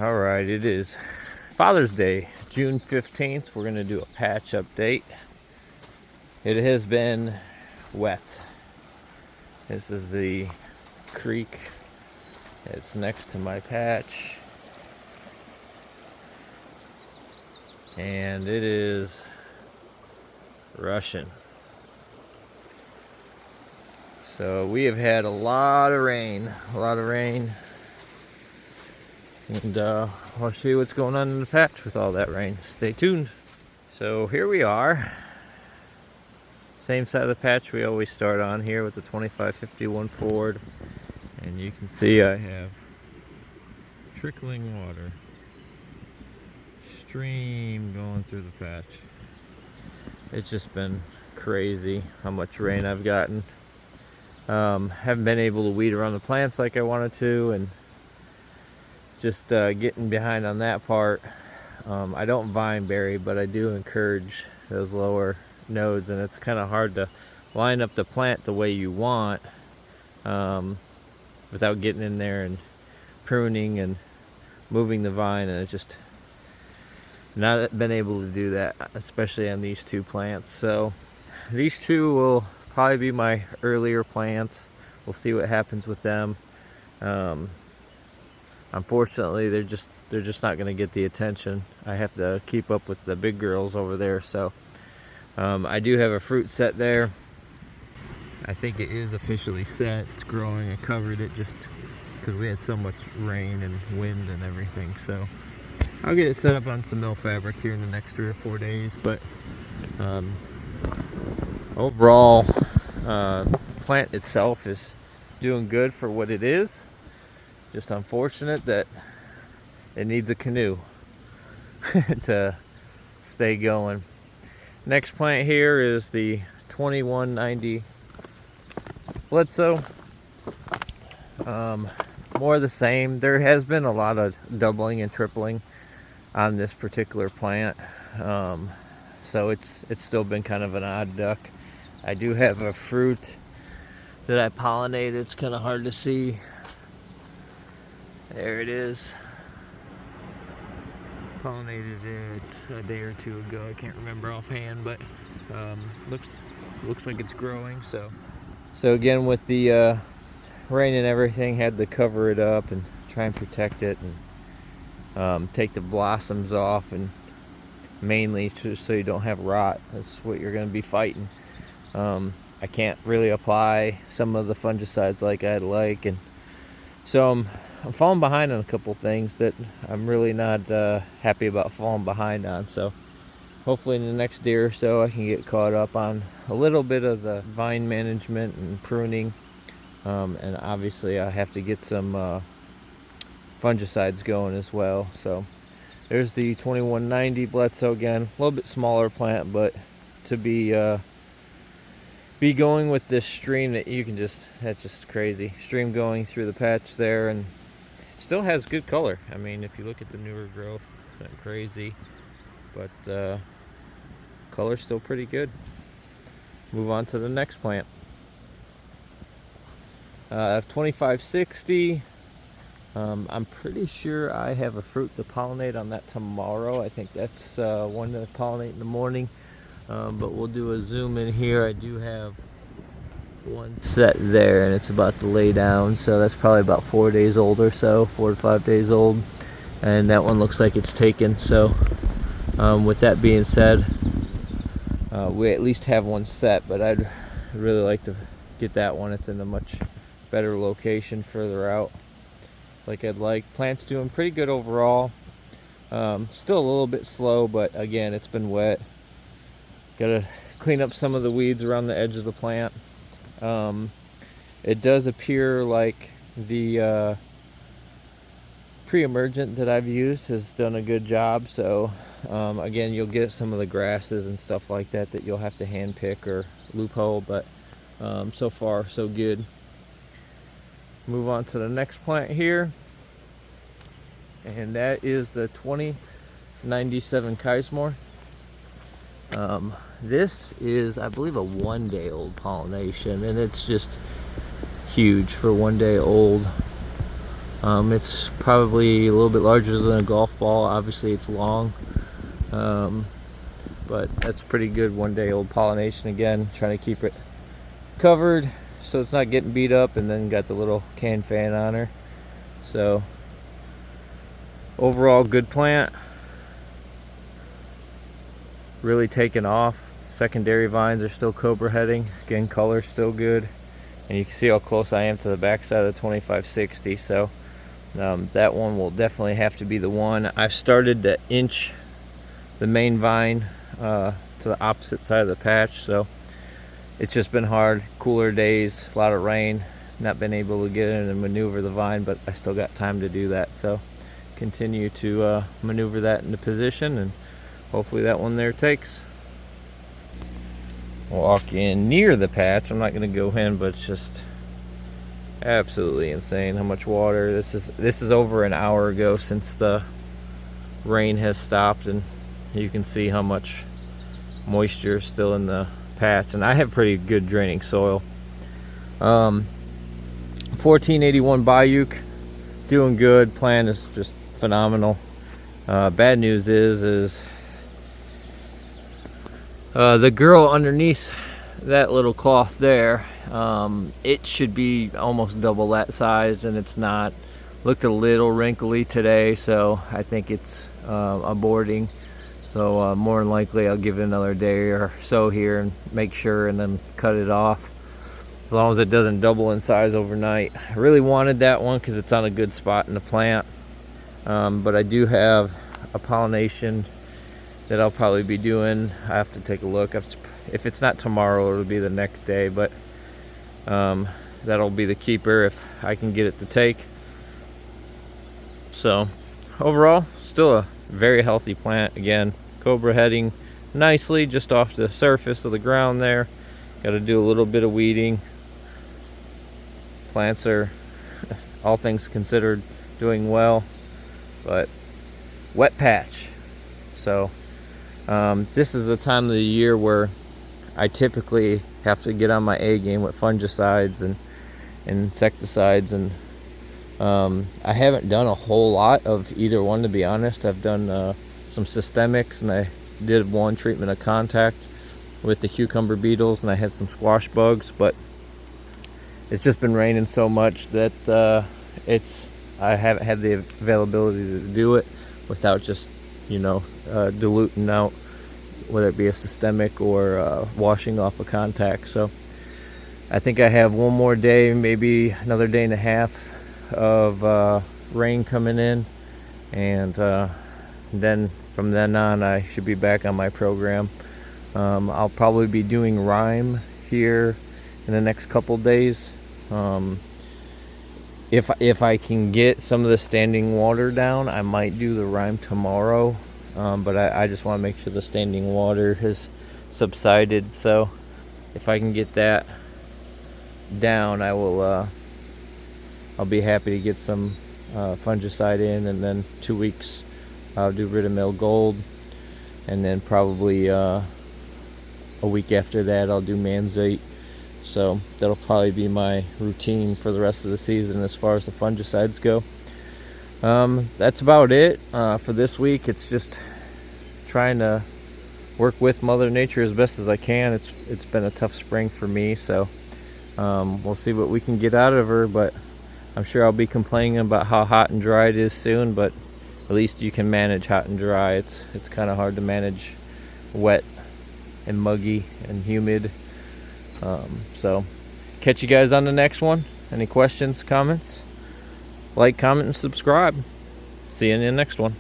All right, it is Father's Day, June 15th. We're going to do a patch update. It has been wet. This is the creek. It's next to my patch. And it is rushing. So we have had a lot of rain. And I'll show you what's going on in the patch with all that rain. Stay tuned. So here we are. Same side of the patch we always start on here with the 2551 Ford. And you can see I have trickling water. Stream going through the patch. It's just been crazy how much rain I've gotten. Haven't been able to weed around the plants like I wanted to, and just getting behind on that part. I don't vine berry, but I do encourage those lower nodes, and it's kind of hard to line up the plant the way you want without getting in there and pruning and moving the vine, and it's just not been able to do that, especially on these two plants. So these two will probably be my earlier plants. We'll see what happens with them. Unfortunately, they're just not going to get the attention. I have to keep up with the big girls over there. So I do have a fruit set there. I think it is officially set. It's growing. I covered it just because we had so much rain and wind and everything. So I'll get it set up on some mill fabric here in the next 3 or 4 days. But overall, plant itself is doing good for what it is. Just unfortunate that it needs a canoe to stay going. Next plant here is the 2190 Bledo. More of the same. There has been a lot of doubling and tripling on this particular plant. So it's still been kind of an odd duck. I do have a fruit that I pollinated. It's kind of hard to see. There it is. Pollinated it a day or two ago. I can't remember offhand, but looks like it's growing. So again, with the rain and everything, had to cover it up and try and protect it, and take the blossoms off, and mainly just so you don't have rot. That's what you're going to be fighting. I can't really apply some of the fungicides like I'd like, and so I'm falling behind on a couple things that I'm really not happy about falling behind on. So hopefully in the next day or so I can get caught up on a little bit of the vine management and pruning, and obviously I have to get some fungicides going as well. So there's the 2190 Bledo again, a little bit smaller plant, but to be going with this stream that you can that's just crazy. Stream going through the patch there, and it still has good color. I mean, if you look at the newer growth, it's not crazy, but color's still pretty good. Move on to the next plant. 2560. I'm pretty sure I have a fruit to pollinate on that tomorrow. I think that's one to pollinate in the morning. But we'll do a zoom in here. I do have one set there, and it's about to lay down, so that's probably about 4 days old or so, 4 to 5 days old, and that one looks like it's taken. So with that being said, we at least have one set, but I'd really like to get that one. It's in a much better location further out like I'd like. Plant's doing pretty good overall. Still a little bit slow, but again, it's been wet. Gotta clean up some of the weeds around the edge of the plant. It does appear like the pre-emergent that I've used has done a good job. So again, you'll get some of the grasses and stuff like that you'll have to hand pick or loophole, but so far so good. Move on to the next plant here, and that is the 2097 Kaismore. This is, I believe, a 1 day old pollination, and it's just huge for 1 day old. It's probably a little bit larger than a golf ball. Obviously it's long, but that's pretty good. 1-day-old pollination again, trying to keep it covered so it's not getting beat up, and then got the little can fan on her. So overall good plant, really taken off. Secondary vines are still cobra heading. Again, color's still good, and you can see how close I am to the backside of the 2560. So that one will definitely have to be the one. I've started to inch the main vine to the opposite side of the patch, so it's just been hard. Cooler days, a lot of rain, not been able to get in and maneuver the vine, but I still got time to do that. So continue to maneuver that into position, and hopefully that one there takes. Walk in near the patch. I'm not going to go in, but it's just absolutely insane how much water. This is over an hour ago since the rain has stopped, and you can see how much moisture is still in the patch, and I have pretty good draining soil. 1481 Bayuk, doing good. Plant is just phenomenal. Bad news is the girl underneath that little cloth there, it should be almost double that size, and it's not. Looked a little wrinkly today, so I think it's aborting. So more than likely I'll give it another day or so here and make sure, and then cut it off, as long as it doesn't double in size overnight. I really wanted that one because it's on a good spot in the plant, but I do have a pollination that I'll probably be doing. I have to take a look. If it's not tomorrow, it'll be the next day, but that'll be the keeper if I can get it to take. So overall, still a very healthy plant. Again, cobra heading nicely just off the surface of the ground there. Got to do a little bit of weeding. Plants are, all things considered, doing well, but wet patch. So this is the time of the year where I typically have to get on my A game with fungicides and insecticides, and I haven't done a whole lot of either one, to be honest. I've done some systemics, and I did one treatment of contact with the cucumber beetles, and I had some squash bugs, but it's just been raining so much that I haven't had the availability to do it without just, you know, diluting out, whether it be a systemic or washing off a contact. So I think I have one more day, maybe another day and a half of rain coming in, and then from then on I should be back on my program. I'll probably be doing rime here in the next couple days. If I can get some of the standing water down, I might do the rime tomorrow, but I just want to make sure the standing water has subsided. So if I can get that down, I will I'll be happy to get some fungicide in, and then 2 weeks I'll do Ridamil Gold, and then probably a week after that I'll do Manzate. So that'll probably be my routine for the rest of the season as far as the fungicides go. That's about it for this week. It's just trying to work with Mother Nature as best as I can. It's been a tough spring for me, so we'll see what we can get out of her, but I'm sure I'll be complaining about how hot and dry it is soon, but at least you can manage hot and dry. It's kind of hard to manage wet and muggy and humid. So catch you guys on the next one. Any questions, comments? Like, comment, and subscribe. See you in the next one.